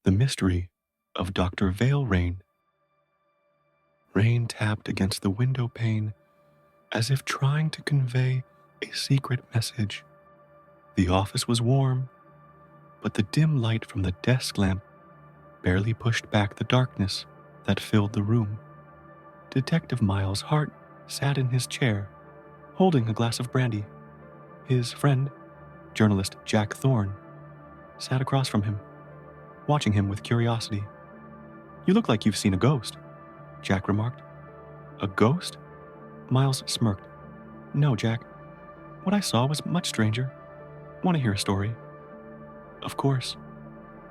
The mystery of Dr. Vail rain. Rain tapped against the window pane as if trying to convey a secret message. The office was warm, but the dim light from the desk lamp barely pushed back the darkness that filled the room. Detective Miles Hart sat in his chair, holding a glass of brandy. His friend, journalist Jack Thorne, sat across from him, watching him with curiosity. "You look like you've seen a ghost," Jack remarked. "A ghost?" Miles smirked. "No, Jack. What I saw was much stranger. Want to hear a story?" "Of course.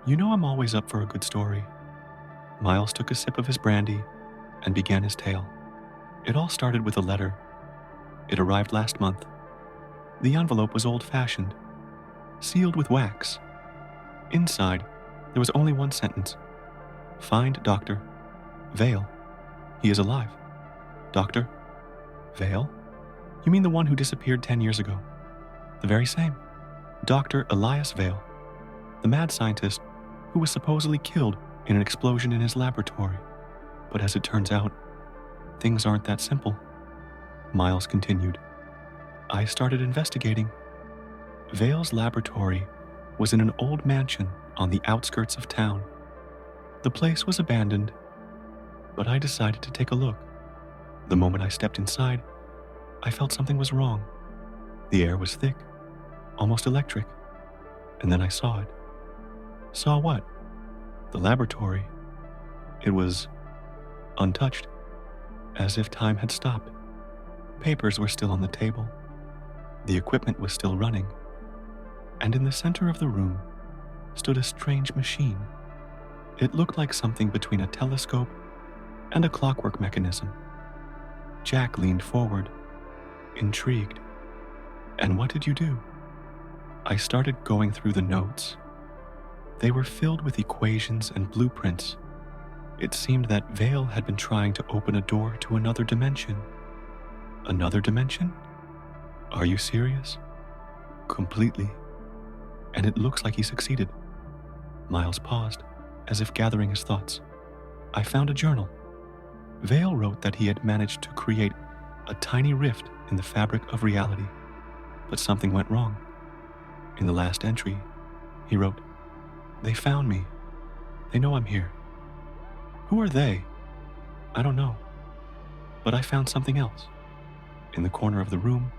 You know I'm always up for a good story." Miles took a sip of his brandy and began his tale. It all started with a letter. It arrived last month. The envelope was old-fashioned, sealed with wax. Inside, there was only one sentence. "Find Dr. Vail. He is alive." "Dr. Vail? You mean the one who disappeared 10 years ago?" "The very same. Dr. Elias Vail, the mad scientist who was supposedly killed in an explosion in his laboratory. But as it turns out, things aren't that simple." Miles continued. "I started investigating. Vail's laboratory was in an old mansion on the outskirts of town. The place was abandoned, but I decided to take a look. The moment I stepped inside, I felt something was wrong. The air was thick, almost electric, and then I saw it." "Saw what?" "The laboratory. It was untouched, as if time had stopped. Papers were still on the table. The equipment was still running. And in the center of the room stood a strange machine. It looked like something between a telescope and a clockwork mechanism." Jack leaned forward, intrigued. "And what did you do?" "I started going through the notes. They were filled with equations and blueprints. It seemed that Vail had been trying to open a door to another dimension." "Another dimension? Are you serious?" "Completely. And it looks like he succeeded." Miles paused, as if gathering his thoughts. "I found a journal. Vail wrote that he had managed to create a tiny rift in the fabric of reality. But something went wrong. In the last entry, he wrote, 'They found me. They know I'm here.' Who are they?" "I don't know. But I found something else. In the corner of the room,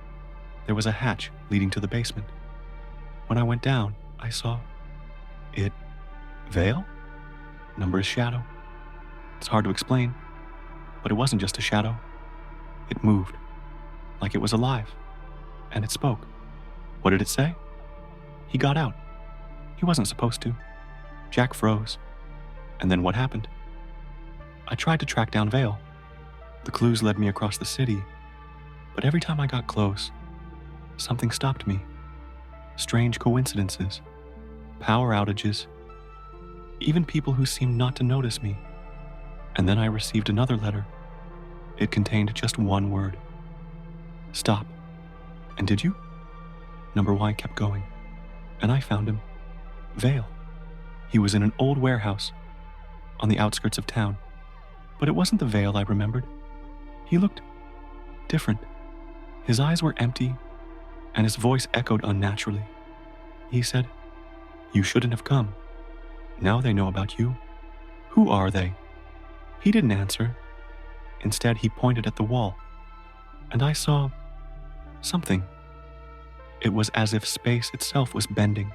there was a hatch leading to the basement. When I went down, I saw it. Vail? Number's shadow. It's hard to explain, but it wasn't just a shadow. It moved, like it was alive, and it spoke." "What did it say?" "He got out. He wasn't supposed to." Jack froze. "And then what happened?" "I tried to track down Vail. The clues led me across the city, but every time I got close, something stopped me. Strange coincidences, power outages, even people who seemed not to notice me. And then I received another letter. It contained just one word. Stop. And did you?" Number Y kept going, and I found him. Vail. He was in an old warehouse on the outskirts of town. But it wasn't the Vail I remembered. He looked different. His eyes were empty, and his voice echoed unnaturally. He said, 'You shouldn't have come. Now they know about you. Who are they?' He didn't answer. Instead, he pointed at the wall, and I saw something. It was as if space itself was bending,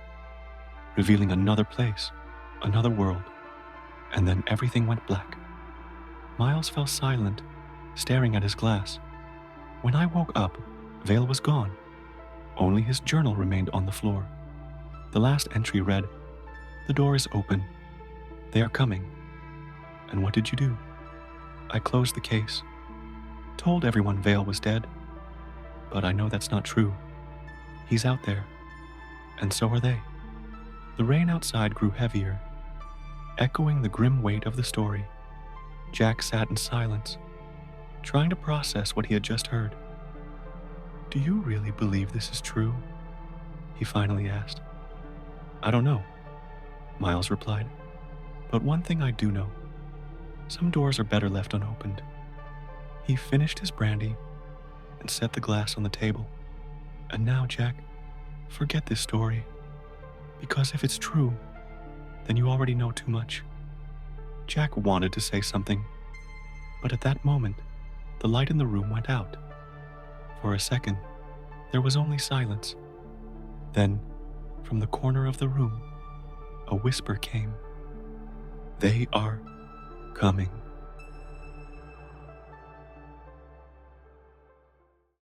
revealing another place, another world, and then everything went black." Miles fell silent, staring at his glass. When I woke up, Vail was gone. Only his journal remained on the floor. The last entry read, "The door is open. They are coming." "And what did you do?" "I closed the case. Told everyone Vail was dead. But I know that's not true. He's out there. And so are they." The rain outside grew heavier, echoing the grim weight of the story. Jack sat in silence, trying to process what he had just heard. "Do you really believe this is true?" he finally asked. "I don't know," Miles replied. But one thing I do know, some doors are better left unopened. He finished his brandy and set the glass on the table. And now, Jack, forget this story. Because if it's true, then you already know too much. Jack wanted to say something, but at that moment, the light in the room went out. For a second, there was only silence. Then, from the corner of the room, a whisper came. They are coming.